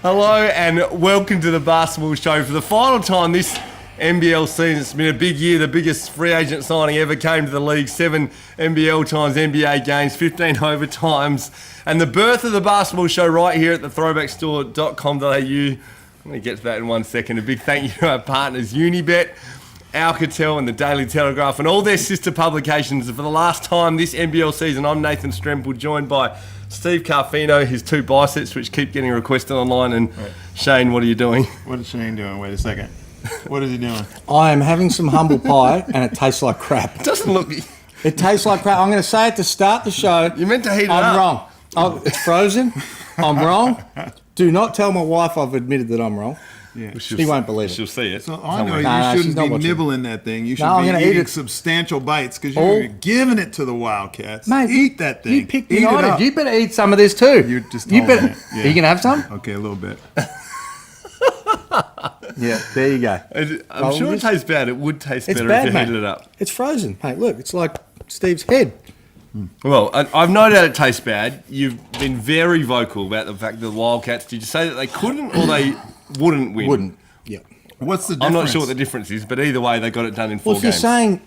Hello and welcome to the Basketball Show for the final time this NBL season. It's been a big year, the biggest free agent signing ever came to the league. 7 NBL times NBA games, 15 overtimes, and the birth of the Basketball Show right here at the throwbackstore.com.au. I'm going to get to that in 1 second. A big thank you to our partners Unibet, Alcatel and the Daily Telegraph and all their sister publications. For the last time this NBL season, I'm Nathan Stremple, joined by Steve Carfino, his 2 biceps, which keep getting requested online. And right. Shane, what are you doing? What is Shane doing? Wait a second. What is he doing? I am having some humble pie, and it tastes like crap. It doesn't look... It tastes like crap. I'm going to say it to start the show. You meant to heat it up. I'm wrong. Oh, it's frozen. I'm wrong. Do not tell my wife I've admitted that I'm wrong. Yeah. She won't believe it. She'll see it. So I know you shouldn't be nibbling that thing. You should be eating substantial bites because you're giving it to the Wildcats. Mate, eat that thing. You picked United. You better eat some of this too. You just told me. Yeah. Are you going to have some? Okay, a little bit. Yeah, there you go. I'm sure it tastes bad. It would taste better bad, if you mate. heated it up. It's frozen. Mate, look, it's like Steve's head. Well, I've no doubt it tastes bad. You've been very vocal about the fact that the Wildcats, did you say that they couldn't or they wouldn't win? Wouldn't, yeah. What's the difference? I'm not sure what the difference is, but either way, they got it done in 4 games. Well, if you're saying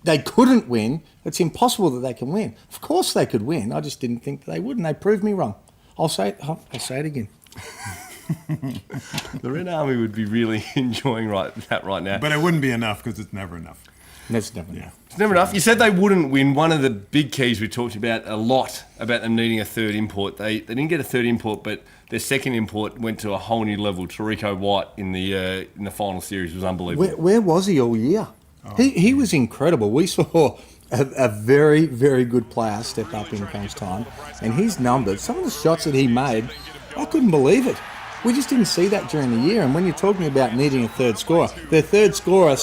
they couldn't win, it's impossible that they can win. Of course they could win. I just didn't think they would, and they proved me wrong. I'll say it again. The Red Army would be really enjoying that right now. But it wouldn't be enough because it's never enough. That's never enough. It's never enough. You said they wouldn't win. One of the big keys we talked about a lot about them needing a third import. They didn't get a third import, but their second import went to a whole new level. Tarico White in the final series was unbelievable. Where was he all year? He was incredible. We saw a very, very good player step up in Crunchtime, and his numbers, some of the shots that he made, I couldn't believe it. We just didn't see that during the year. And when you're talking about needing a third scorer, their third scorer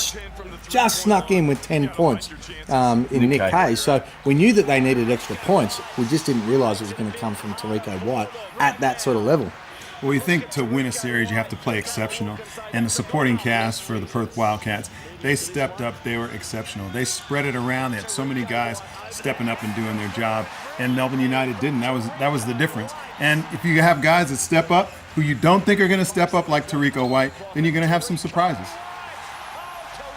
just snuck in with 10 points in Nick Kay. So we knew that they needed extra points. We just didn't realise it was going to come from Tarico White at that sort of level. Well, you think to win a series, you have to play exceptional. And the supporting cast for the Perth Wildcats, they stepped up. They were exceptional. They spread it around. They had so many guys stepping up and doing their job. And Melbourne United didn't. That was the difference. And if you have guys that step up who you don't think are going to step up like Tarico White, then you're going to have some surprises.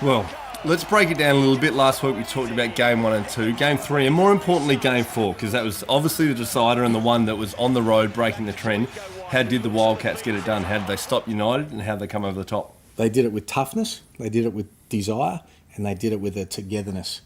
Well, let's break it down a little bit. Last week we talked about Game 1 and 2, Game 3, and more importantly Game 4, because that was obviously the decider and the one that was on the road breaking the trend. How did the Wildcats get it done? How did they stop United, and how did they come over the top? They did it with toughness, they did it with desire, and they did it with a togetherness.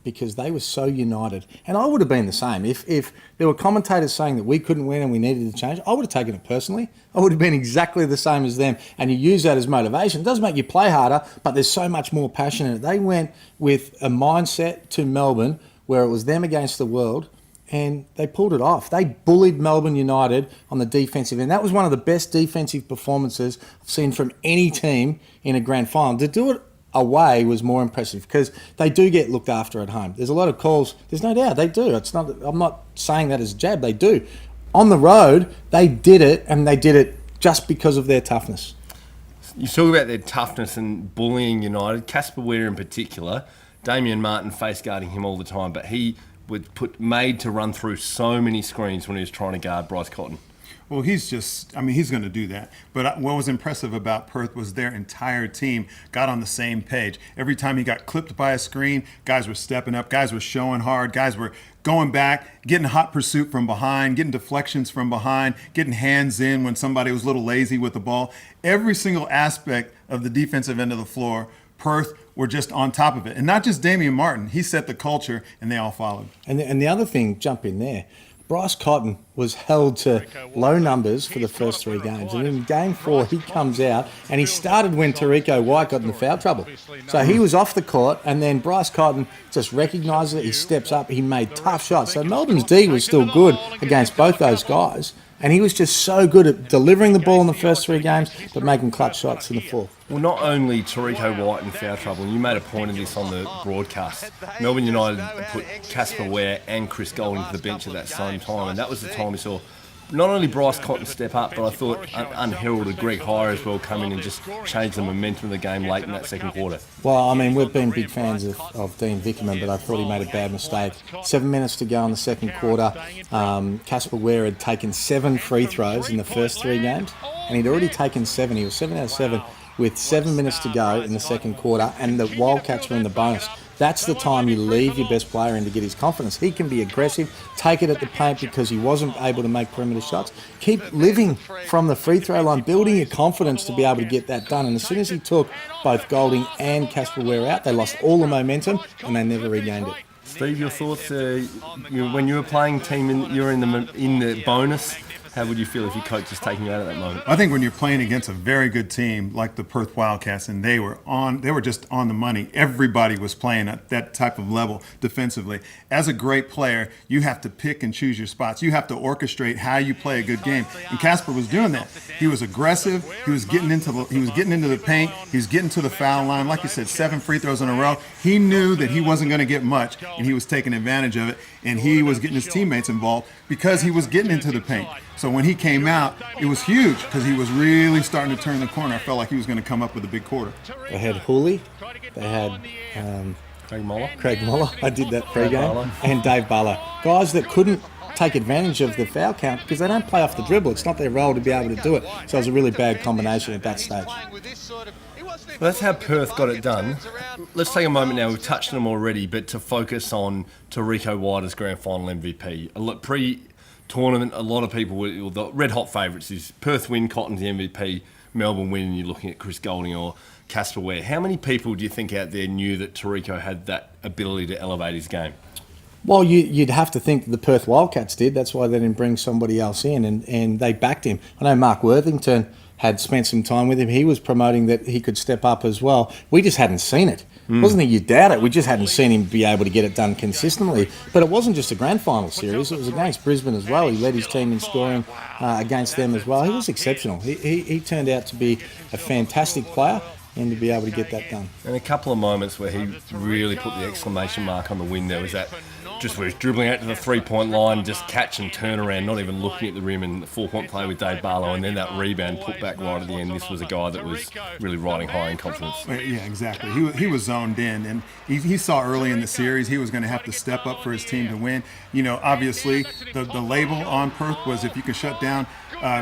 Because they were so united. And I would have been the same. If there were commentators saying that we couldn't win and we needed to change, I would have taken it personally. I would have been exactly the same as them. And you use that as motivation. It does make you play harder, but there's so much more passion in it. They went with a mindset to Melbourne where it was them against the world, and they pulled it off. They bullied Melbourne United on the defensive end. That was one of the best defensive performances I've seen from any team in a grand final. To do it away was more impressive because they do get looked after at home. There's a lot of calls. There's no doubt they do. I'm not saying that as a jab. They do. On the road, they did it, and they did it just because of their toughness. You talk about their toughness and bullying United. Casper Ware in particular, Damian Martin face guarding him all the time, but he was made to run through so many screens when he was trying to guard Bryce Cotton. Well, he's going to do that. But what was impressive about Perth was their entire team got on the same page. Every time he got clipped by a screen, guys were stepping up, guys were showing hard, guys were going back, getting hot pursuit from behind, getting deflections from behind, getting hands in when somebody was a little lazy with the ball. Every single aspect of the defensive end of the floor, Perth were just on top of it. And not just Damian Martin. He set the culture, and they all followed. And the other thing, jump in there, Bryce Cotton was held to low numbers for the first 3 games. And in Game 4, he comes out, and he started when Tarico White got into foul trouble. So he was off the court, and then Bryce Cotton just recognised it. He steps up. He made tough shots. So Melbourne's D was still good against both those guys. And he was just so good at delivering the ball in the first 3 games, but making clutch shots in the fourth. Well, not only Tarico White in foul trouble, and you made a point of this on the broadcast, Melbourne United put Casper Ware and Chris Golding to the bench at that same time, and that was the time we saw not only Bryce Cotton step up, but I thought unheralded Greg Hire as well come in and just change the momentum of the game late in that second quarter. Well, I mean, we've been big fans of Dean Vickerman, but I thought he made a bad mistake. 7 minutes to go in the second quarter. Casper Ware had taken 7 free throws in the first 3 games, and he'd already taken 7. He was 7 out of 7 with 7 minutes to go in the second quarter, and the Wildcats were in the bonus. That's the time you leave your best player in to get his confidence. He can be aggressive, take it at the paint because he wasn't able to make perimeter shots. Keep living from the free throw line, building your confidence to be able to get that done. And as soon as he took both Golding and Casper Ware out, they lost all the momentum and they never regained it. Steve, your thoughts? When you were playing team, you're in the bonus. How would you feel if your coach is taking you out at that moment? I think when you're playing against a very good team like the Perth Wildcats, and they were just on the money. Everybody was playing at that type of level defensively. As a great player, you have to pick and choose your spots. You have to orchestrate how you play a good game. And Casper was doing that. He was aggressive. He was getting into the paint. He was getting to the foul line. Like you said, 7 free throws in a row. He knew that he wasn't going to get much, and he was taking advantage of it. And he was getting his teammates involved because he was getting into the paint. So when he came out, it was huge because he was really starting to turn the corner. I felt like he was going to come up with a big quarter. They had Hooley, they had Craig Muller. I did that pre-game. And Dave Barlow. Guys that couldn't take advantage of the foul count because they don't play off the dribble. It's not their role to be able to do it. So it was a really bad combination at that stage. Well, that's how Perth got it done. Let's take a moment now. We've touched on them already, but to focus on Tariko White as grand final MVP. Pre-tournament, a lot of people were the red-hot favourites. Is Perth win, Cotton's the MVP, Melbourne win, and you're looking at Chris Golding or Casper Ware. How many people do you think out there knew that Tariko had that ability to elevate his game? Well, you'd have to think the Perth Wildcats did. That's why they didn't bring somebody else in, and they backed him. I know Mark Worthington had spent some time with him. He was promoting that he could step up as well. We just hadn't seen it. Wasn't that you doubt it? We just hadn't seen him be able to get it done consistently. But it wasn't just a grand final series. It was against Brisbane as well. He led his team in scoring against them as well. He was exceptional. He turned out to be a fantastic player and to be able to get that done. And a couple of moments where he really put the exclamation mark on the win there was that just where he's dribbling out to the 3-point line, just catch and turn around, not even looking at the rim, and the 4-point play with Dave Barlow, and then that rebound put back right at the end. This was a guy that was really riding high in confidence. Yeah, exactly. He was zoned in, and he saw early in the series he was going to have to step up for his team to win. You know, obviously the label on Perth was if you could shut down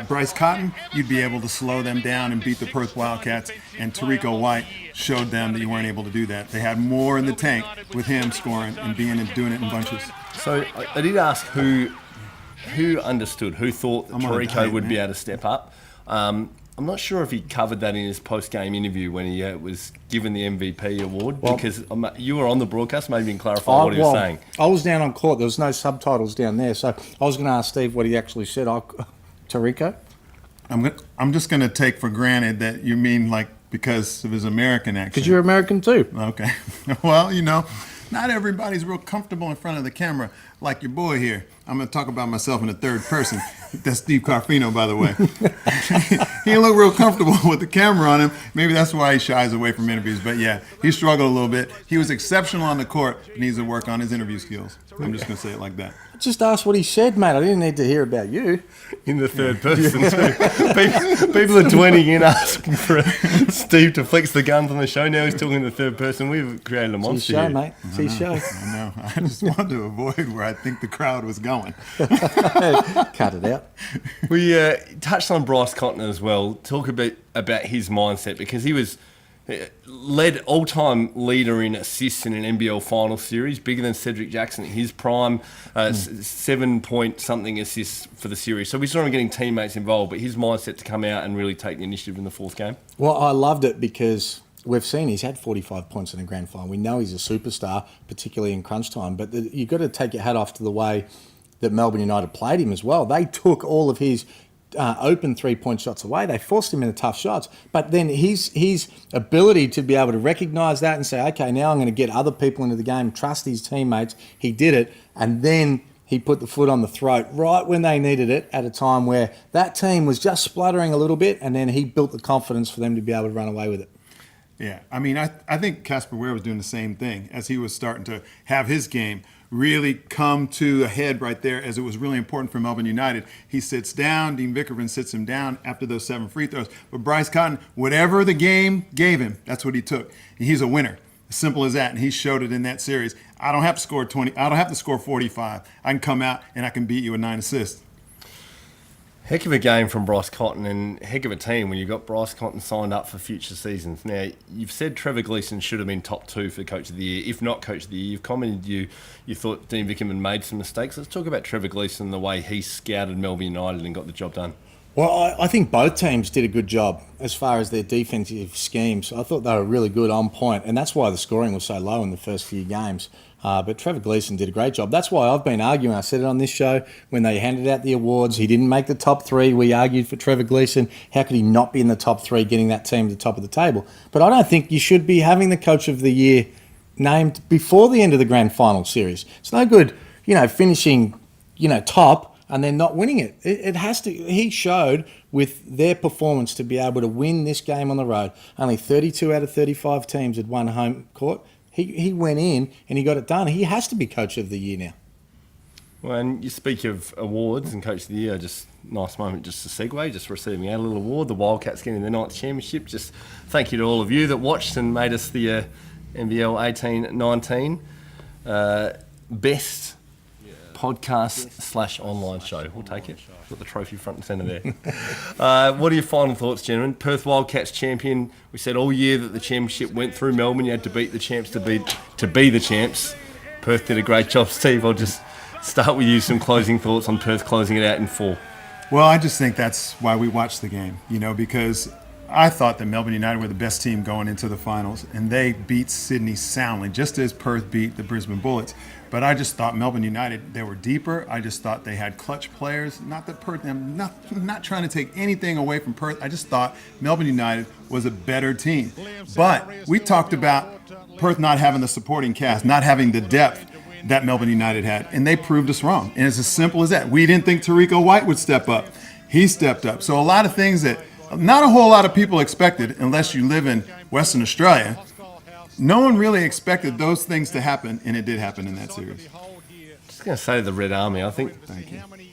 Bryce Cotton, you'd be able to slow them down and beat the Perth Wildcats. And Tariko White showed them that you weren't able to do that. They had more in the tank with him scoring and doing it in bunches. So I did ask who understood, who thought that Tariko would be able to step up. I'm not sure if he covered that in his post-game interview when he was given the MVP award, because you were on the broadcast. Maybe you can clarify what he was saying. I was down on court. There was no subtitles down there, so I was going to ask Steve what he actually said. Tariko? I'm just going to take for granted that you mean like because of his American accent. Because you're American too. Okay. Well, you know, not everybody's real comfortable in front of the camera like your boy here. I'm going to talk about myself in the third person. That's Steve Carfino, by the way. He didn't look real comfortable with the camera on him. Maybe that's why he shies away from interviews. But yeah, he struggled a little bit. He was exceptional on the court. He needs to work on his interview skills. I'm just going to say it like that. Just ask what he said, mate. I didn't need to hear about you. In the third person, too. People are joining in asking for Steve to flex the guns on the show. Now he's talking in the third person. We've created a monster It's his show, here. mate. It's his show. I know. I just wanted to avoid where I think the crowd was going. Cut it out. We touched on Bryce Cotton as well. Talk a bit about his mindset, because he was led all-time leader in assists in an NBL final series, bigger than Cedric Jackson in his prime, 7-point-something assists for the series. So we saw him getting teammates involved, but his mindset to come out and really take the initiative in the fourth game. Well, I loved it because we've seen he's had 45 points in a grand final. We know he's a superstar, particularly in crunch time, but you've got to take your hat off to the way that Melbourne United played him as well. They took all of his open 3-point shots away. They forced him into tough shots. But then his ability to be able to recognise that and say, okay, now I'm going to get other people into the game, trust his teammates. He did it. And then he put the foot on the throat right when they needed it, at a time where that team was just spluttering a little bit, and then he built the confidence for them to be able to run away with it. Yeah, I mean, I think Casper Ware was doing the same thing as he was starting to have his game really come to a head right there, as it was really important for Melbourne United. He sits down, Dean Vickerman sits him down after those 7 free throws. But Bryce Cotton, whatever the game gave him, that's what he took. And he's a winner. As simple as that. And he showed it in that series. I don't have to score 20. I don't have to score 45. I can come out and I can beat you with 9 assists. Heck of a game from Bryce Cotton, and heck of a team when you got Bryce Cotton signed up for future seasons. Now, you've said Trevor Gleeson should have been top 2 for Coach of the Year, if not Coach of the Year. You've commented you thought Dean Vickerman made some mistakes. Let's talk about Trevor Gleeson and the way he scouted Melbourne United and got the job done. Well, I think both teams did a good job as far as their defensive schemes. I thought they were really good on point, and that's why the scoring was so low in the first few games. But Trevor Gleeson did a great job. That's why I've been arguing. I said it on this show when they handed out the awards. He didn't make the top 3. We argued for Trevor Gleeson. How could he not be in the top 3, getting that team to the top of the table? But I don't think you should be having the Coach of the Year named before the end of the grand final series. It's no good, finishing, top and then not winning it. It has to. He showed with their performance to be able to win this game on the road. Only 32 out of 35 teams had won home court. He went in and he got it done. He has to be Coach of the Year now. Well, and you speak of awards and Coach of the Year, just nice moment just to segue, just receiving a little award, the Wildcats getting their 9th championship. Just thank you to all of you that watched and made us the NBL 18-19 best podcast / online show. We'll take it. Got the trophy front and centre there. What are your final thoughts, gentlemen? Perth Wildcats champion. We said all year that the championship went through Melbourne. You had to beat the champs to be the champs. Perth did a great job. Steve, I'll just start with you. Some closing thoughts on Perth closing it out in 4. Well, I just think that's why we watched the game, because I thought that Melbourne United were the best team going into the finals, and they beat Sydney soundly, just as Perth beat the Brisbane Bullets. But I just thought Melbourne United, they were deeper. I just thought they had clutch players. Not that Perth, I'm not trying to take anything away from Perth. I just thought Melbourne United was a better team. But we talked about Perth not having the supporting cast, not having the depth that Melbourne United had, and they proved us wrong. And it's as simple as that. We didn't think Tarico White would step up. He stepped up. So a lot of things that not a whole lot of people expected, unless you live in Western Australia. No one really expected those things to happen, and it did happen in that series. Just going to say to the Red Army, I think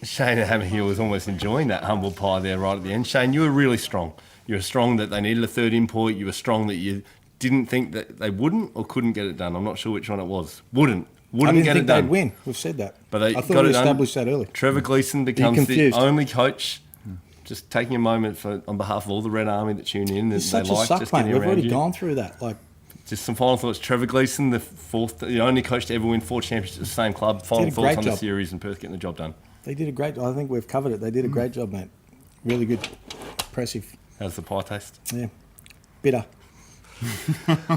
Shane Hammerhill was almost enjoying that humble pie there right at the end. Shane, you were really strong. You were strong that they needed a third import. You were strong that you didn't think that they wouldn't or couldn't get it done. I'm not sure which one it was. Wouldn't I didn't get think it done. they'd win. We've said that. But they I thought got we it done. established that early. Trevor Gleeson becomes the confused? only coach. Just taking a moment on behalf of all the Red Army that tune in. He's and such they a like suck, just mate. getting We've around already you. gone through that. Just some final thoughts. Trevor Gleeson, the only coach to ever win 4 championships at the same club. Final Did a thoughts great on the job. series and Perth getting the job done. They did a great job. I think we've covered it. They did a great job, mate. Really good. Impressive. How's the pie taste? Yeah. Bitter.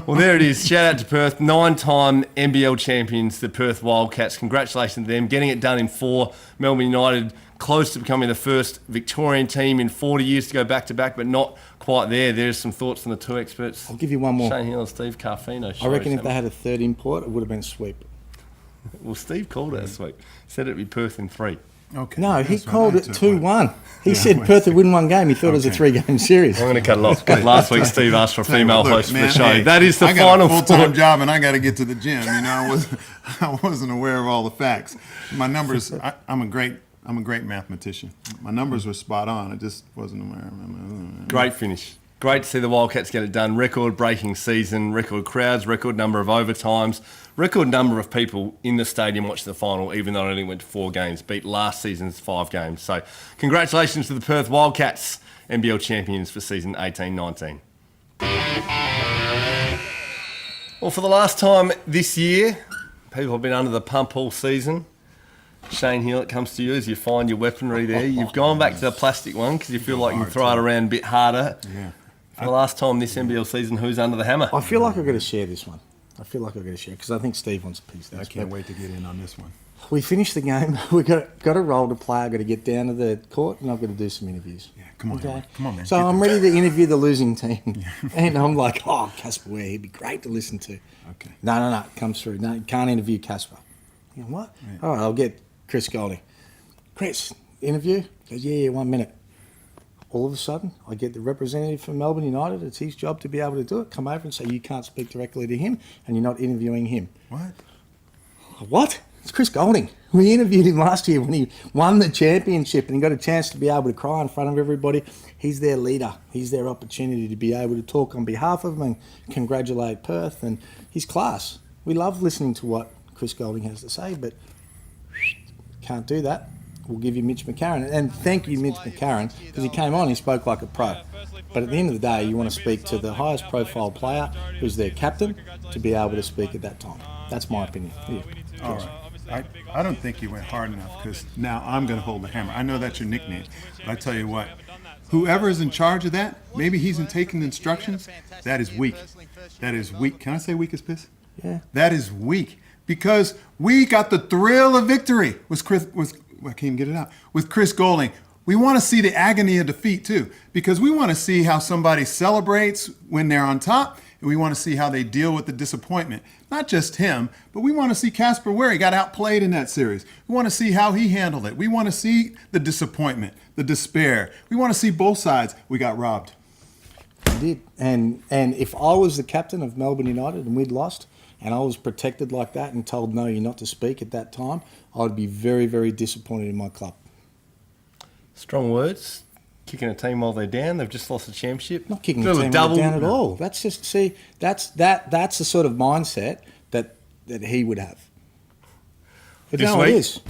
Well, there it is. Shout out to Perth. 9-time NBL champions, the Perth Wildcats. Congratulations to them. Getting it done in 4. Melbourne United close to becoming the first Victorian team in 40 years to go back-to-back, but not quite there. There's some thoughts from the 2 experts. I'll give you one more. Shane Hill and Steve Carfino. I reckon if they had a third import, it would have been a sweep. Well, Steve called it a sweep. Said it'd be Perth in 3. Okay. No, he that's what called I it took. 2-1. He said Perth would win one game. He thought it was a 3-game series. I'm going to cut it off. Last week, Steve asked for a Tell you female what, look, host for man, the show. hey, That is the I final got a full-time thought. job, and I got to get to the gym. I wasn't aware of all the facts. My numbers. I'm a great mathematician. My numbers were spot on. I just wasn't aware of them. Great finish. Great to see the Wildcats get it done. Record-breaking season, record crowds, record number of overtimes, record number of people in the stadium watching the final, even though it only went to 4 games. Beat last season's 5 games. So congratulations to the Perth Wildcats, NBL champions for season 18-19. Well, for the last time this year, people have been under the pump all season. Shane Hill, it comes to you as you find your weaponry there. You've gone back to the plastic one because you feel like you can throw it around a bit harder. Yeah. For the last time this NBL season, who's under the hammer? I feel like I've got to share this one. Because I think Steve wants a piece of I this. can't wait to get in on this one. We finished the game. We got a role to play. I've got to get down to the court and I've got to do some interviews. Yeah, come on, Okay. Come on, man. So Get I'm there. ready to interview the losing team. And I'm like, oh, Casper Ware, he'd be great to listen to. Okay. No, it comes through. No, you can't interview Casper. You know, what? Right. All right, I'll get Chris Golding. Chris, interview? He goes, yeah, 1 minute. all of a sudden, I get the representative from Melbourne United. It's his job to be able to do it. Come over and say, you can't speak directly to him and you're not interviewing him. What? What? It's Chris Golding. We interviewed him last year when he won the championship and he got a chance to be able to cry in front of everybody. He's their leader. He's their opportunity to be able to talk on behalf of them and congratulate Perth. And he's class. We love listening to what Chris Golding has to say, but can't do that. We'll give you Mitch McCarron. And thank you, Mitch McCarron, because he came on, he spoke like a pro. But at the end of the day, you want to speak to the highest profile player who's their captain to be able to speak at that time. That's my opinion. Yeah. All right. I don't think you went hard enough because now I'm going to hold the hammer. I know that's your nickname, but I tell you what, whoever is in charge of that, maybe he's in taking the instructions, that is weak. That is weak. Can I say weak as piss? Yeah. That is weak because we got the thrill of victory I can't even get it out. With Chris Golding. We want to see the agony of defeat too, because we want to see how somebody celebrates when they're on top, and we want to see how they deal with the disappointment. Not just him, but we want to see Casper Ware. He got outplayed in that series. We want to see how he handled it. We want to see the disappointment, the despair. We want to see both sides. We got robbed. We did. And if I was the captain of Melbourne United and we'd lost, and I was protected like that and told, no, you're not to speak at that time, I'd be very, very disappointed in my club. Strong words. Kicking a team while they're down. They've just lost the championship. Not kicking the team down at all. That's just, that's the sort of mindset that he would have. But this no, week, it is.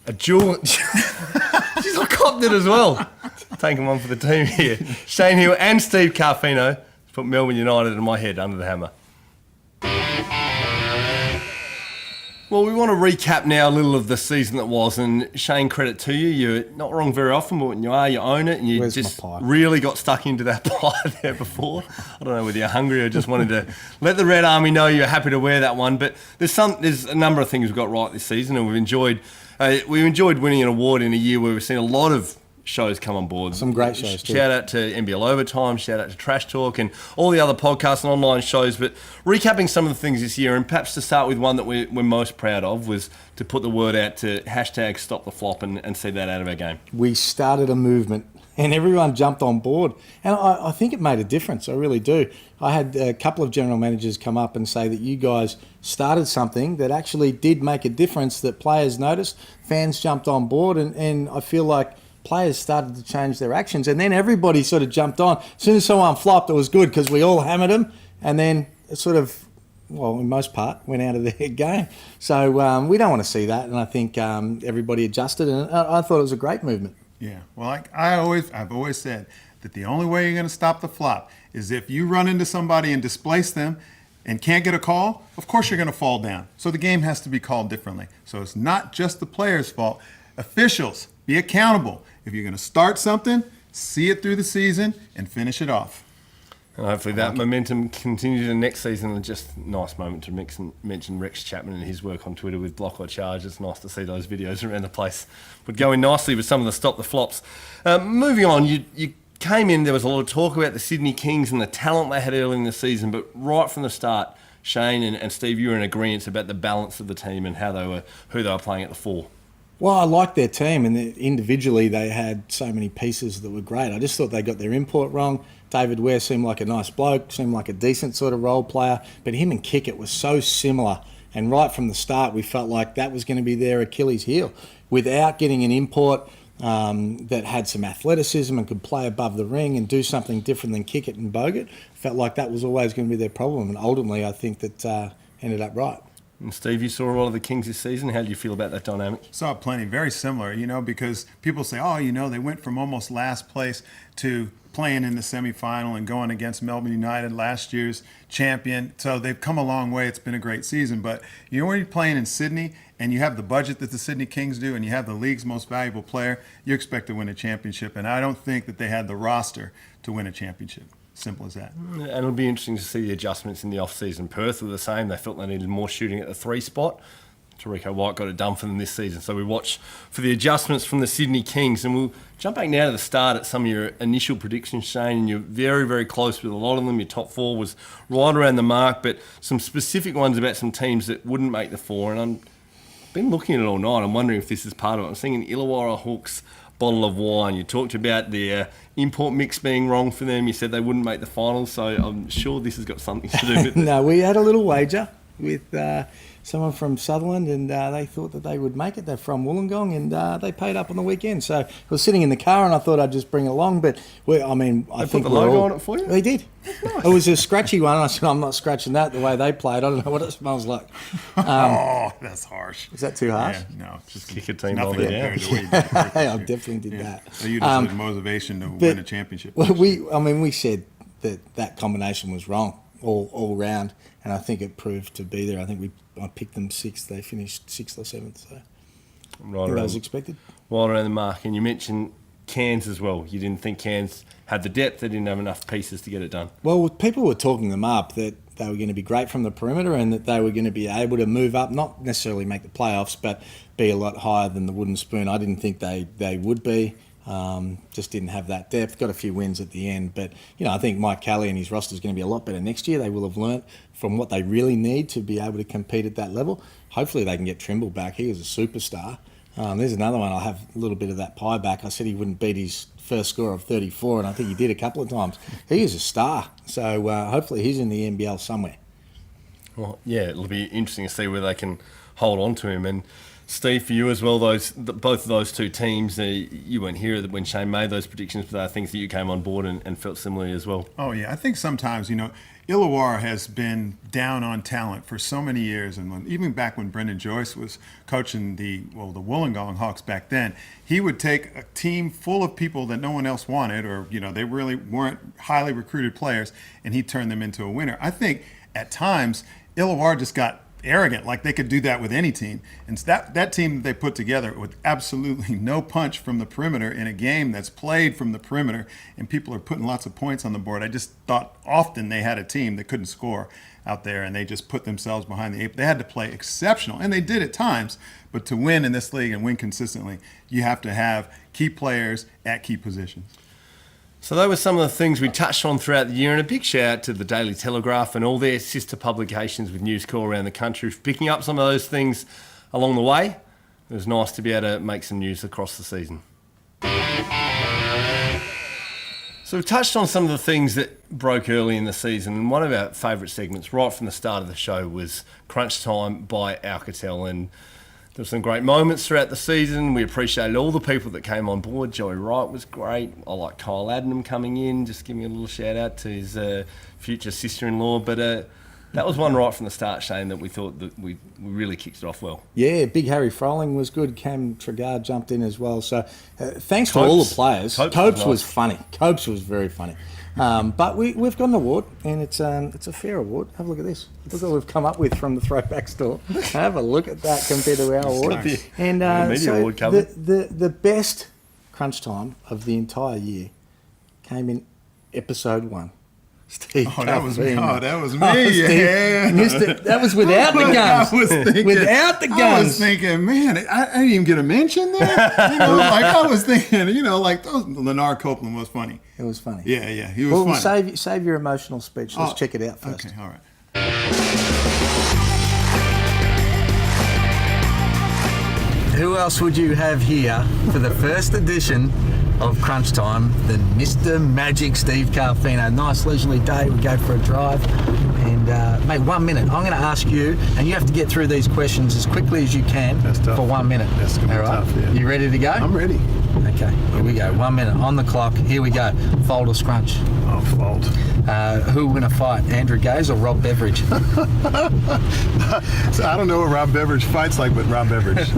a duel. She's I copped it as well. Taking one for the team here. Shane Hill and Steve Carfino put Melbourne United in my head under the hammer. Well, we want to recap now a little of the season that was, and Shane, credit to you. You're not wrong very often, but when you are, you own it, and you Where's just my pie? really got stuck into that pie there before. I don't know whether you're hungry or just wanted to let the Red Army know you're happy to wear that one. But there's a number of things we've got right this season, and we've enjoyed winning an award in a year where we've seen a lot of shows come on board. Some great shows too. Shout out to NBL Overtime, shout out to Trash Talk and all the other podcasts and online shows. But recapping some of the things this year, and perhaps to start with one that we're most proud of, was to put the word out to hashtag Stop the Flop and see that out of our game. We started a movement and everyone jumped on board. And I think it made a difference. I really do. I had a couple of general managers come up and say that you guys started something that actually did make a difference, that players noticed, fans jumped on board, and I feel like players started to change their actions, and then everybody sort of jumped on. As soon as someone flopped, it was good because we all hammered them, and then it sort of, well, in most part, went out of their game. So we don't want to see that, and I think everybody adjusted, and I thought it was a great movement. Yeah, well, I've always said that the only way you're going to stop the flop is if you run into somebody and displace them and can't get a call, of course you're going to fall down. So the game has to be called differently. So it's not just the player's fault. Officials, be accountable. If you're going to start something, see it through the season and finish it off. And hopefully that momentum continues in the next season. And just a nice moment to mention Rex Chapman and his work on Twitter with Block or Charge. It's nice to see those videos around the place. But going nicely with some of the Stop the Flops. Moving on, you came in, there was a lot of talk about the Sydney Kings and the talent they had early in the season. But right from the start, Shane and Steve, you were in agreement about the balance of the team and who they were playing at the fore. Well, I liked their team, and individually they had so many pieces that were great. I just thought they got their import wrong. David Ware seemed like a nice bloke, seemed like a decent sort of role player, but him and Kickett were so similar. And right from the start, we felt like that was going to be their Achilles heel. Without getting an import that had some athleticism and could play above the ring and do something different than Kickett and Bogut, felt like that was always going to be their problem. And ultimately, I think that ended up right. And Steve, you saw a lot of the Kings this season. How do you feel about that dynamic? Saw plenty, very similar, because people say, they went from almost last place to playing in the semifinal and going against Melbourne United, last year's champion. So they've come a long way. It's been a great season. But when you're playing in Sydney and you have the budget that the Sydney Kings do and you have the league's most valuable player, you expect to win a championship. And I don't think that they had the roster to win a championship. Simple as that. And it'll be interesting to see the adjustments in the off-season. Perth were the same. They felt they needed more shooting at the 3 spot. Tariko White got it done for them this season. So we watch for the adjustments from the Sydney Kings. And we'll jump back now to the start at some of your initial predictions, Shane. And you're very, very close with a lot of them. Your top 4 was right around the mark, but some specific ones about some teams that wouldn't make the 4. And I've been looking at it all night. I'm wondering if this is part of it. I'm seeing Illawarra Hawks, bottle of wine. You talked about the import mix being wrong for them. You said they wouldn't make the finals, so I'm sure this has got something to do with it. No, we had a little wager with someone from Sutherland, and they thought that they would make it. They're from Wollongong, and they paid up on the weekend. So I was sitting in the car, and I thought I'd just bring it along. But I They think put the logo on it for you? They did. It was a scratchy one. I said, I'm not scratching that the way they played. I don't know what it smells like. That's harsh. Is that too harsh? Yeah, no, just Kick a team nothing while they're compared down. to what you did for Hey, I Christmas. definitely did that. So you just had motivation to win a championship. Well, we said that combination was wrong all round, and I think it proved to be there. I think I picked them sixth. They finished sixth or seventh. So I think that was expected. Right around the mark. And you mentioned Cairns as well. You didn't think Cairns had the depth. They didn't have enough pieces to get it done. Well, people were talking them up that they were going to be great from the perimeter and that they were going to be able to move up, not necessarily make the playoffs, but be a lot higher than the wooden spoon. I didn't think they would be. Just didn't have that depth. Got a few wins at the end, but I think Mike Kelly and his roster is going to be a lot better next year. They will have learnt from what they really need to be able to compete at that level. Hopefully, they can get Trimble back. He was a superstar. There's another one. I'll have a little bit of that pie back. I said he wouldn't beat his first score of 34, and I think he did a couple of times. He is a star, so hopefully he's in the NBL somewhere. Well, yeah, it'll be interesting to see where they can hold on to him. And Steve, for you as well, both of those two teams, you weren't here when Shane made those predictions, but they are things that you came on board and felt similarly as well. Oh, yeah. I think sometimes, Illawarra has been down on talent for so many years. And even back when Brendan Joyce was coaching the Wollongong Hawks back then, he would take a team full of people that no one else wanted, or, they really weren't highly recruited players, and he turned them into a winner. I think at times Illawarra just got arrogant, like they could do that with any team. And that team that they put together with absolutely no punch from the perimeter in a game that's played from the perimeter, and people are putting lots of points on the board. I just thought often they had a team that couldn't score out there, and they just put themselves behind the eight. They had to play exceptional, and they did at times. But to win in this league and win consistently, you have to have key players at key positions. So those were some of the things we touched on throughout the year, and a big shout out to the Daily Telegraph and all their sister publications with News Corps around the country for picking up some of those things along the way. It was nice to be able to make some news across the season. So we've touched on some of the things that broke early in the season, and one of our favourite segments right from the start of the show was Crunchtime by Alcatel, and there were some great moments throughout the season. We appreciated all the people that came on board. Joey Wright was great. I like Kyle Adnam coming in, just giving a little shout out to his future sister-in-law. But that was one right from the start, Shane, that we thought that we really kicked it off well. Yeah, Big Harry Froling was good. Cam Trigard jumped in as well. So thanks to all the players. Copes was funny. Copes was very funny. But we've got an award, and it's a fair award. Have a look at this. Look what we've come up with from the Throwback Store. Have a look at that compared to our award. And media award covered. The best crunch time of the entire year came in episode 1. Steve That was me. Steve, Yeah. that was without the guns. Without the guns. I was thinking, man, I didn't even get a mention there. I was thinking, Lennar Copeland was funny. It was funny. Yeah, he was funny. Save your emotional speech. Let's check it out first. Okay, all right. Who else would you have here for the first edition of Crunch Time than Mr. Magic Steve Carfino? Nice leisurely day. We go for a drive. And, mate, 1 minute. I'm going to ask you, and you have to get through these questions as quickly as you can. That's tough. For 1 minute. That's going to be tough, yeah. You ready to go? I'm ready. Okay, here we go. 1 minute on the clock. Here we go. Fold or scrunch? Oh, fold. Who will win a fight, Andrew Gaze or Rob Beveridge? So I don't know what Rob Beveridge fights like, but Rob Beveridge.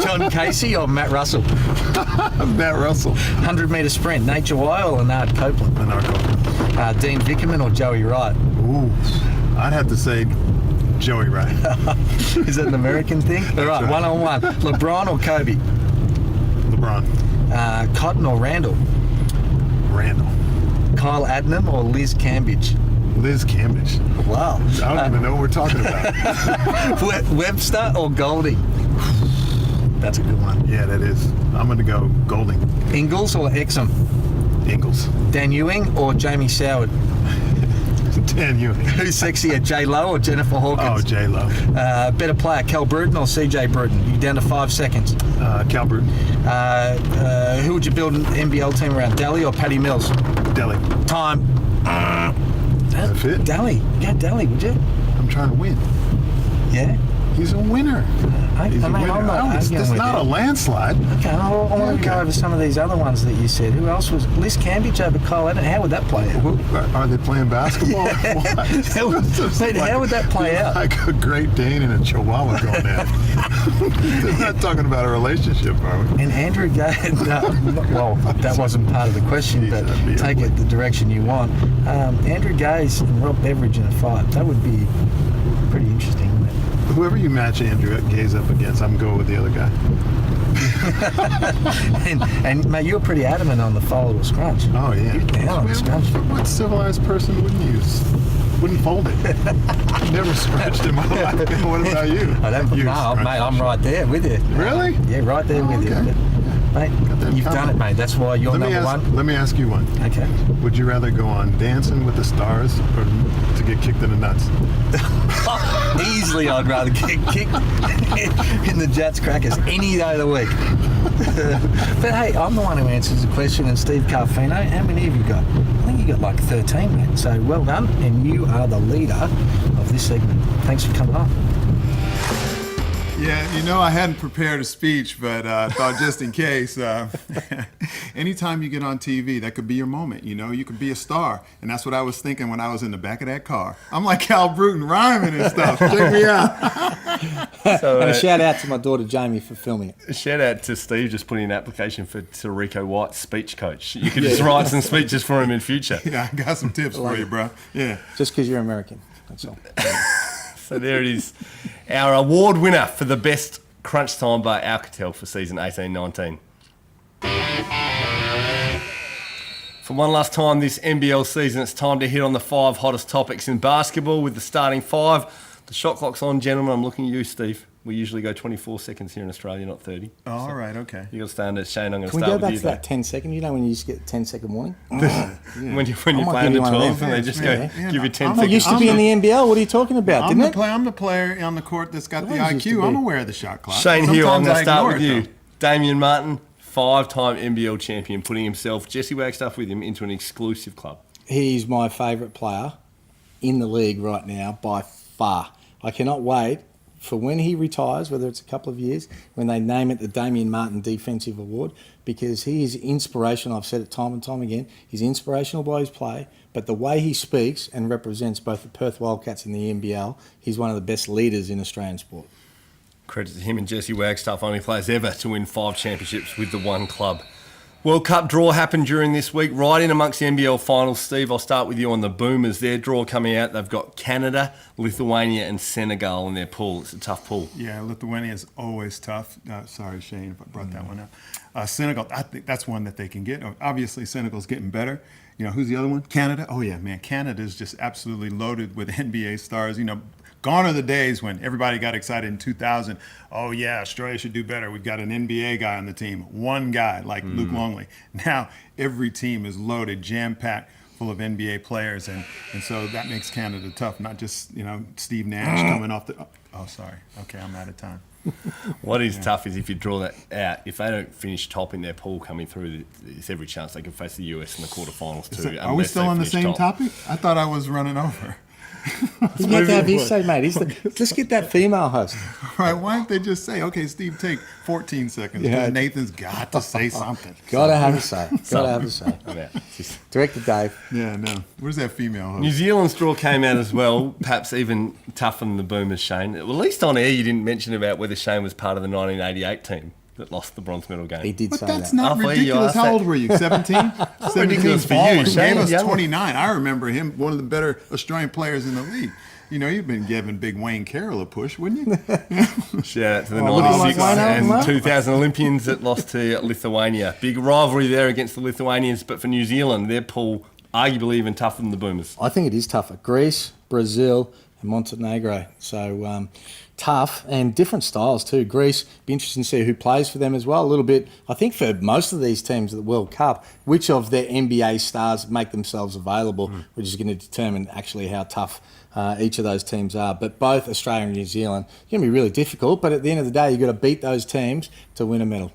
John Casey or Matt Russell? Matt Russell. 100-metre sprint, Nate Jawai or Leonard Copeland? Leonard Copeland. Dean Vickerman or Joey Wright? Ooh, I'd have to say Joey Wright. Is that an American thing? All right, right. one-on-one. LeBron or Kobe? LeBron. Cotton or Randall? Randall. Kyle Adnam or Liz Cambridge? Liz Cambridge. Wow. I don't even know what we're talking about. Webster or Golding? That's a good one. Yeah, that is. I'm going to go Golding. Ingalls or Exum? Ingalls. Dan Ewing or Jamie Soward? Jan Ewing. Who's sexier, J Lo or Jennifer Hawkins? Oh, J-Lo. Better player, Cal Bruton or CJ Bruton? You're down to 5 seconds. Cal Bruton. Who would you build an NBL team around, Daly or Patty Mills? Delhi. Time. That's it. Daly. Go Daly, would you? I'm trying to win. Yeah. He's a winner. He's a winner. I'm not arguing It's with not you. a landslide. Okay, I want to go over some of these other ones that you said. Who else was Liz Cambridge over Kyle Allen? How would that play out? Are they playing basketball? How would that play out? Like a Great Dane and a Chihuahua going at it. They're not talking about a relationship, are we? And Andrew Gay, well, that wasn't part of the question, but that'd be take ugly. it the direction you want. Andrew Gaze and Rob Beveridge in a fight. That would be pretty interesting, wouldn't it? Whoever you match Andrew Gaze up against, I'm going with the other guy. and mate, you're pretty adamant on the fold or scrunch. Oh, yeah. You're down on the scrunch. What civilized person wouldn't fold it? I've never scratched in my life. What about you? I don't, You no, scratch mate, I'm your right there with you. Really? Yeah, right there with you. okay. But, mate, you've done it, mate. That's why you're number one. Let me ask you one. Okay. Would you rather go on Dancing with the Stars or to get kicked in the nuts? Easily, I'd rather get kicked in the Jats crackers any day of the week. But hey, I'm the one who answers the question, and Steve Carfino, how many have you got? I think you got like 13, mate. So well done, and you are the leader of this segment. Thanks for coming on. Yeah, I hadn't prepared a speech, but I thought just in case. Anytime you get on TV, that could be your moment. You could be a star, and that's what I was thinking when I was in the back of that car. I'm like Cal Bruton, rhyming and stuff. Check me out. So, And a shout out to my daughter Jamie for filming it. shout out to Steve just putting an application for Rico White's speech coach. You could just write some speeches for him in future. Yeah, I got some tips for you, bro. Yeah. Just because you're American, that's all. So there it is. Our award winner for the best crunch time by Alcatel for season 18-19. For one last time this NBL season, it's time to hit on the 5 hottest topics in basketball with the starting 5. The shot clock's on, gentlemen. I'm looking at you, Steve. We usually go 24 seconds here in Australia, not 30. Oh, all right, okay. You got to stand at Shane. I'm going to Can we start go with back you. to that 10 second? When you used to get a 10-second warning? When you I play might under give you one of 12 them. and they just Yeah. go, give you 10 I'm I seconds. used to be in the NBL. What are you talking about, didn't it? I'm the player on the court that's got the Always used to IQ. I'm be. aware of the shot clock. Shane Hill, I'm Sometimes going I to start ignore with it, you. though. Damian Martin, 5-time NBL champion, putting himself, Jesse Wagstaff with him, into an exclusive club. He's my favourite player in the league right now by far. I cannot wait for when he retires, whether it's a couple of years, when they name it the Damian Martin Defensive Award, because he is inspirational. I've said it time and time again. He's inspirational by his play, but the way he speaks and represents both the Perth Wildcats and the NBL, he's one of the best leaders in Australian sport. Credit to him and Jesse Wagstaff, only players ever to win 5 championships with the one club. World Cup draw happened during this week, right in amongst the NBL finals. Steve, I'll start with you on the Boomers. Their draw coming out, they've got Canada, Lithuania and Senegal in their pool. It's a tough pool. Yeah, Lithuania is always tough. Sorry, Shane, if I brought that one up. Senegal, I think that's one that they can get. Obviously, Senegal's getting better. Who's the other one? Canada. Oh, yeah, man. Canada is just absolutely loaded with NBA stars. Gone are the days when everybody got excited in 2000. Oh, yeah, Australia should do better. We've got an NBA guy on the team. One guy like Luke Longley. Now, every team is loaded, jam-packed, full of NBA players. And so that makes Canada tough, not just, Steve Nash coming off the – oh, sorry. Okay, I'm out of time. What is tough is if you draw that out, if they don't finish top in their pool coming through, there's every chance they can face the US in the quarterfinals too. Are we unless still they on the finish same top. topic? I thought I was running over. You have to have his say, mate. Let's get that female host. All right, why don't they just say, okay, Steve, take 14 seconds. Yeah. Because Nathan's got to say something. Gotta have a say. Gotta have a say. Yeah, just- Director Dave. Yeah, no. Where's that female host? New Zealand's draw came out as well, perhaps even tougher than the Boomers, Shane. Well, at least on air you didn't mention about whether Shane was part of the 1988 team that lost the bronze medal game. He did But say that's that. not I'll let you ridiculous. ask How that. old were you? 17? 17 ridiculous for you, falling. Shane. Gave us Young. 29. I remember him, one of the better Australian players in the league. You've been giving big Wayne Carroll a push, wouldn't you? Shout out to the Oh, 96 like and Wayne 2000 Olympians that lost to Lithuania. Big rivalry there against the Lithuanians, but for New Zealand, their pool arguably even tougher than the Boomers. I think it is tougher. Greece, Brazil, and Montenegro. So tough and different styles too. Greece, be interesting to see who plays for them as well. A little bit, I think for most of these teams at the World Cup, which of their NBA stars make themselves available, which is going to determine actually how tough each of those teams are. But both Australia and New Zealand, it's going to be really difficult, but at the end of the day, you've got to beat those teams to win a medal.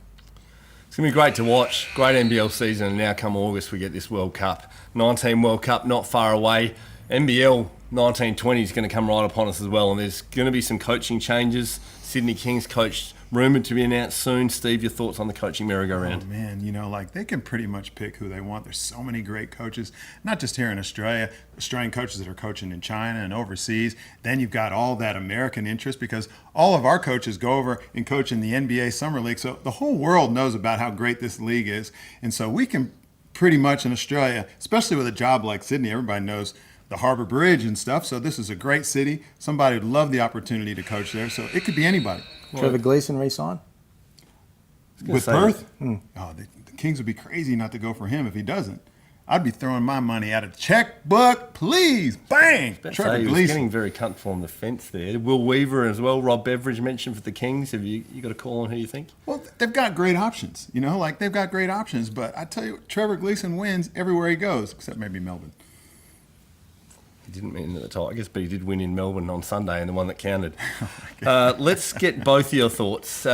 It's going to be great to watch. Great NBL season, and now come August we get this World Cup. 19 World Cup not far away. NBL 1920 is going to come right upon us as well, and there's going to be some coaching changes. Sydney Kings coach rumoured to be announced soon. Steve, your thoughts on the coaching merry-go-round? Oh, man, they can pretty much pick who they want. There's so many great coaches, not just here in Australia, Australian coaches that are coaching in China and overseas. Then you've got all that American interest because all of our coaches go over and coach in the NBA Summer League. So the whole world knows about how great this league is. And so we can pretty much in Australia, especially with a job like Sydney, everybody knows the Harbour Bridge and stuff. So this is a great city. Somebody would love the opportunity to coach there. So it could be anybody. Trevor Gleeson re-sign? With Perth? Oh, the Kings would be crazy not to go for him if he doesn't. I'd be throwing my money at a checkbook, please. Bang! Trevor Gleeson. He was getting very comfortable on the fence there. Will Weaver as well, Rob Beveridge mentioned for the Kings. Have you got a call on who you think? Well, they've got great options. They've got great options. But I tell you what, Trevor Gleeson wins everywhere he goes, except maybe Melbourne. He didn't win at the Tigers, but he did win in Melbourne on Sunday, and the one that counted. Let's get both of your thoughts,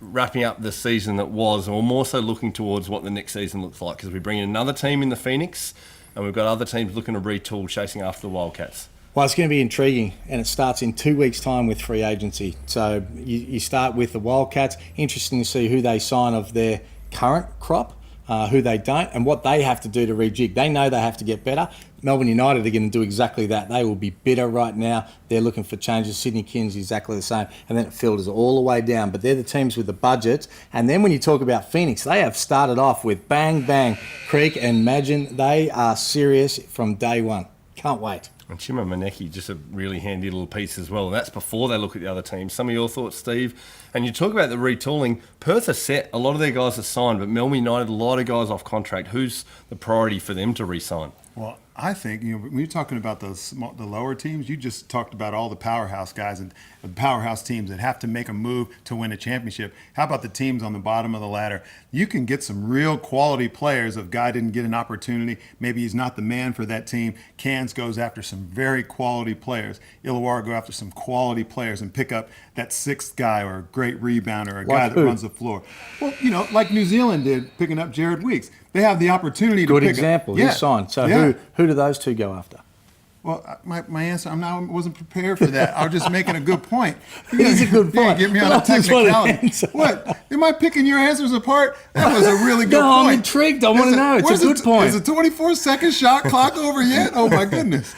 wrapping up the season that was, or more so looking towards what the next season looks like, because we bring in another team in the Phoenix, and we've got other teams looking to retool, chasing after the Wildcats. Well, it's going to be intriguing, and it starts in 2 weeks' time with free agency. So you start with the Wildcats. Interesting to see who they sign of their current crop, who they don't, and what they have to do to rejig. They know they have to get better. Melbourne United are going to do exactly that. They will be bitter right now. They're looking for changes. Sydney Kings exactly the same. And then it filters all the way down. But they're the teams with the budgets. And then when you talk about Phoenix, they have started off with bang, bang, Creek and Imagine. They are serious from day one. Can't wait. And Chima Maneki, just a really handy little piece as well. And that's before they look at the other teams. Some of your thoughts, Steve? And you talk about the retooling. Perth are set. A lot of their guys are signed. But Melbourne United, a lot of guys off contract. Who's the priority for them to re-sign? Well, I think, when you're talking about the lower teams, you just talked about all the powerhouse guys and the powerhouse teams that have to make a move to win a championship. How about the teams on the bottom of the ladder? You can get some real quality players. If a guy didn't get an opportunity, maybe he's not the man for that team. Cairns goes after some very quality players. Illawarra go after some quality players and pick up that sixth guy or a great rebounder or a guy that runs the floor. Well, like New Zealand did, picking up Jared Weeks. They have the opportunity to Good pick example. up. He's signed. So who do those two go after? Well, my answer, I wasn't prepared for that. I was just making a good point. It is a good point. Get me on a technicality. What? Am I picking your answers apart? That was a really good point. I'm intrigued. I want to know. It's a good point. Is the 24-second shot clock over yet? Oh, my goodness.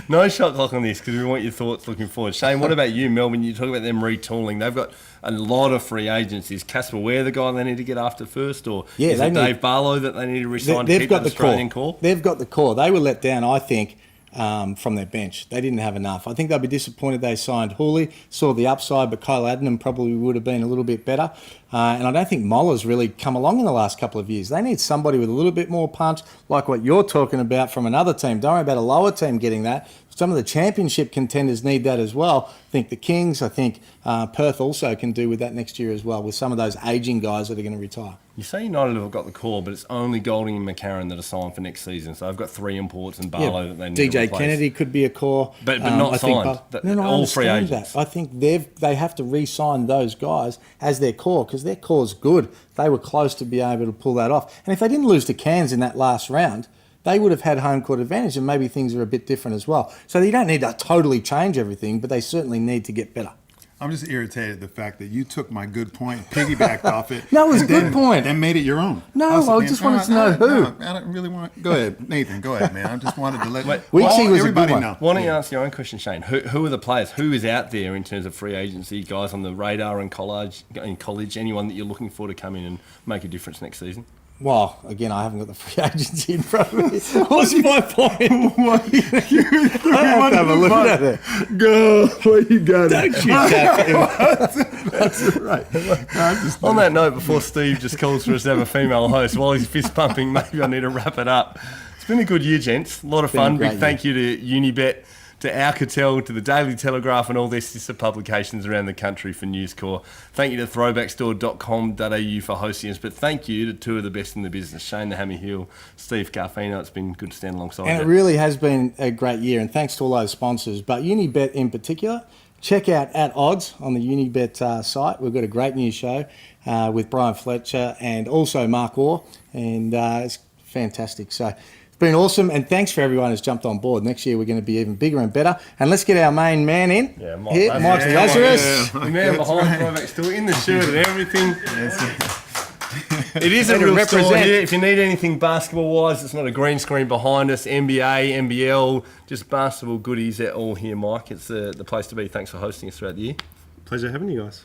No shot clock on this because we want your thoughts looking forward. Shane, what about you, Melbourne? You talk about them retooling. They've got a lot of free agents. Is Casper Ware the guy they need to get after first, or is it Dave Barlow that they need to resign to keep that Australian core? They've got the core. They were let down, I think, from their bench. They didn't have enough. I think they'll be disappointed they signed Hooley, saw the upside, but Kyle Adnam probably would have been a little bit better. And I don't think Moller's really come along in the last couple of years. They need somebody with a little bit more punch, like what you're talking about from another team. Don't worry about a lower team getting that. Some of the championship contenders need that as well. I think the Kings, Perth also can do with that next year as well, with some of those ageing guys that are going to retire. You say United have got the core, but it's only Golding and McCarron that are signed for next season. So they've got 3 imports and Barlow that they need to DJ replace. Kennedy could be a core. But not signed. All free agents. That. I think they have to re-sign those guys as their core because their core's good. They were close to be able to pull that off. And if they didn't lose to Cairns in that last round, they would have had home court advantage and maybe things are a bit different as well. So you don't need to totally change everything, but they certainly need to get better. I'm just irritated at the fact that you took my good point, piggybacked off it. No, it was a good point. And made it your own. No, I just wanted to know who. I don't really want to. Go ahead, Nathan. Go ahead, man. I just wanted to let everybody know. Why don't you answer your own question, Shane? Who are the players? Who is out there in terms of free agency, guys on the radar in college, anyone that you're looking for to come in and make a difference next season? Well, again, I haven't got the free agency in front of me. What's my point? What? I have to have a look at it. Go. What you got? Don't shoot that. That's right. On that note, before Steve just calls for us to have a female host, while he's fist pumping, maybe I need to wrap it up. It's been a good year, gents. A lot of fun. Big thank you to Unibet, to Alcatel, to the Daily Telegraph and all their sister publications around the country for News Corps. Thank you to throwbackstore.com.au for hosting us, but thank you to two of the best in the business, Shane the Hammy Hill, Steve Garfino. It's been good to stand alongside And you. it really has been a great year, and thanks to all those sponsors. But Unibet in particular, check out At Odds on the Unibet site. We've got a great new show with Brian Fletcher and also Mark Orr, and it's fantastic. So it's been awesome, and thanks for everyone who's jumped on board. Next year we're going to be even bigger and better. And let's get our main man in. Yeah, Mike Here, Lazarus. Mike Lazarus. The man behind Throwback Store, in the shirt and everything. It is a Way to real store represent. here. If you need anything basketball-wise, it's not a green screen behind us. NBA, NBL, just basketball goodies are all here, Mike. It's the place to be. Thanks for hosting us throughout the year. Pleasure having you guys.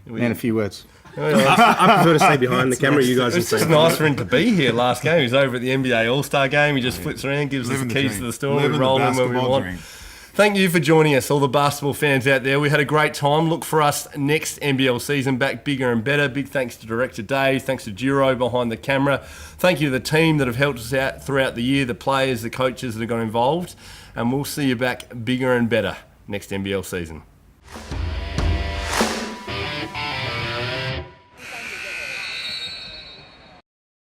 And a few words. I prefer to stay behind the camera. You guys It's will just see. nice for him to be here last game. He was over at the NBA All-Star game. He just flips around, gives us the Living the keys dream. to the store. We Living the roll in when we basketball want. dream. Thank you for joining us, all the basketball fans out there. We had a great time. Look for us next NBL season, back bigger and better. Big thanks to Director Dave. Thanks to Giro behind the camera. Thank you to the team that have helped us out throughout the year, the players, the coaches that have got involved. And we'll see you back bigger and better next NBL season.